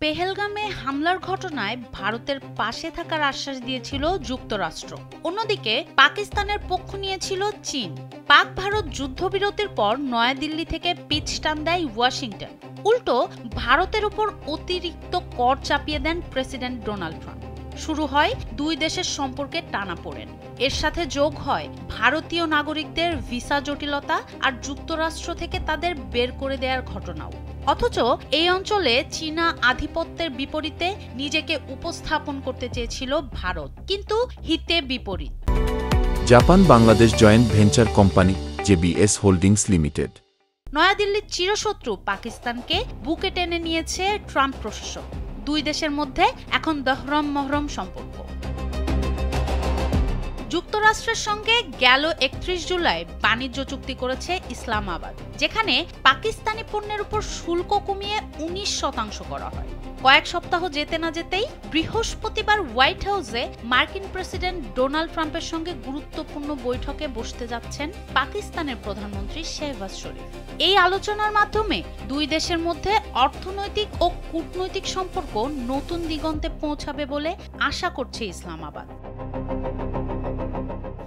পেহেলগামে হামলার ঘটনায় ভারতের পাশে থাকার আশ্বাস দিয়েছিল যুক্তরাষ্ট্র। অন্যদিকে পাকিস্তানের পক্ষ নিয়েছিল চীন। পাক ভারত যুদ্ধবিরতির পর নয়াদিল্লি থেকে পিচ টান দেয় ওয়াশিংটন। উল্টো ভারতের উপর অতিরিক্ত কর চাপিয়ে দেন প্রেসিডেন্ট ডোনাল্ড ট্রাম্প। শুরু হয় দুই দেশের সম্পর্কে টানাপোড়েন। এর সাথে যোগ হয় ভারতীয় নাগরিকদের ভিসা জটিলতা আর যুক্তরাষ্ট্র থেকে তাদের বের করে দেওয়ার ঘটনাও। অথচ এই অঞ্চলে চীনা আধিপত্যের বিপরীতে নিজেকে উপস্থাপন করতে চেয়েছিল ভারত, কিন্তু হিতে বিপরীত। Japan Bangladesh joint venture company JBS holdings limited. নয়াদিল্লির চিরশত্রু পাকিস্তানকে বুকে টেনে নিয়েছে ট্রাম্প প্রশাসন। দুই দেশের মধ্যে এখন দহরম মহরম সম্পর্ক। যুক্তরাষ্ট্রের সঙ্গে গেল ৩১ জুলাই বাণিজ্য চুক্তি করেছে ইসলামাবাদ, যেখানে পাকিস্তানি পণ্যের উপর শুল্ক কমিয়ে ১৯% করা হয়। কয়েক সপ্তাহ যেতে না যেতেই বৃহস্পতিবার হোয়াইট হাউসে মার্কিন প্রেসিডেন্ট ডোনাল্ড ট্রাম্পের সঙ্গে গুরুত্বপূর্ণ বৈঠকে বসতে যাচ্ছেন পাকিস্তানের প্রধানমন্ত্রী শেহবাজ শরীফ। এই আলোচনার মাধ্যমে দুই দেশের মধ্যে অর্থনৈতিক ও কূটনৈতিক সম্পর্ক নতুন দিগন্তে পৌঁছাবে বলে আশা করছে ইসলামাবাদ।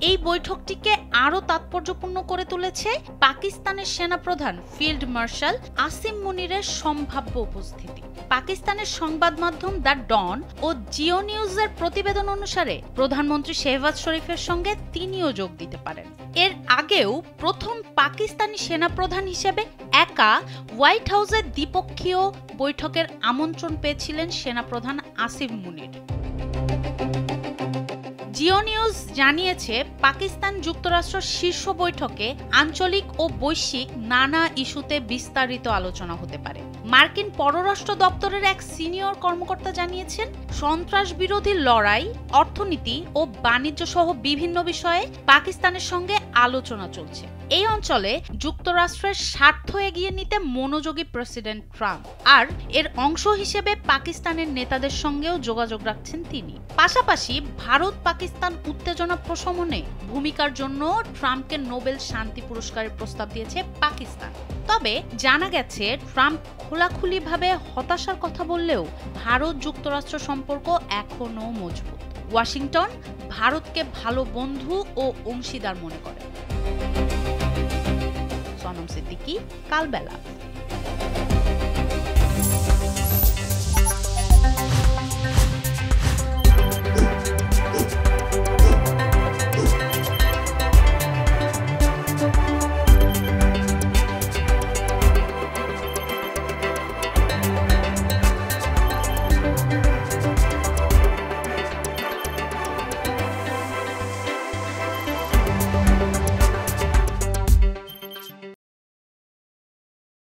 এই বৈঠকটিকে আরও তাৎপর্যপূর্ণ করে তুলেছে পাকিস্তানের সেনাপ্রধান ফিল্ড মার্শাল আসিম মুনিরের সম্ভাব্য উপস্থিতি। পাকিস্তানের সংবাদ মাধ্যম দ্য ডন ও জিও নিউজের প্রতিবেদন অনুসারে প্রধানমন্ত্রী শেহবাজ শরীফের সঙ্গে তিনিও যোগ দিতে পারেন। এর আগেও প্রথম পাকিস্তানি সেনাপ্রধান হিসেবে একা হোয়াইট হাউসের দ্বিপক্ষীয় বৈঠকের আমন্ত্রণ পেয়েছিলেন সেনাপ্রধান আসিম মুনির। জিও নিউজ জানিয়েছে, পাকিস্তান যুক্তরাষ্ট্র শীর্ষ বৈঠকে আঞ্চলিক ও বৈশ্বিক নানা ইস্যুতে বিস্তারিত আলোচনা হতে পারে। মার্কিন পররাষ্ট্র দপ্তরের এক সিনিয়র কর্মকর্তা জানিয়েছেন, সন্ত্রাস বিরোধী লড়াই, অর্থনীতি ও বাণিজ্য সহ বিভিন্ন বিষয়ে পাকিস্তানের সঙ্গে আলোচনা চলছে। এই অঞ্চলে যুক্তরাষ্ট্রের স্বার্থ এগিয়ে নিতে মনোযোগী প্রেসিডেন্ট ট্রাম্প, আর এর অংশ হিসেবে পাকিস্তানের নেতাদের সঙ্গেও যোগাযোগ রাখছেন তিনি। পাশাপাশি ভারত পাকিস্তান উত্তেজনা প্রশমনে ভূমিকার জন্য ট্রাম্পকে নোবেল শান্তি পুরস্কারের প্রস্তাব দিয়েছে পাকিস্তান। তবে জানা গেছে, ট্রাম্প খোলাখুলিভাবে হতাশার কথা বললেও ভারত যুক্তরাষ্ট্র সম্পর্ক এখনও মজবুত। ওয়াশিংটন ভারতকে ভালো বন্ধু ও অংশীদার মনে করে। সনম সিদ্দিকী, কালবেলা।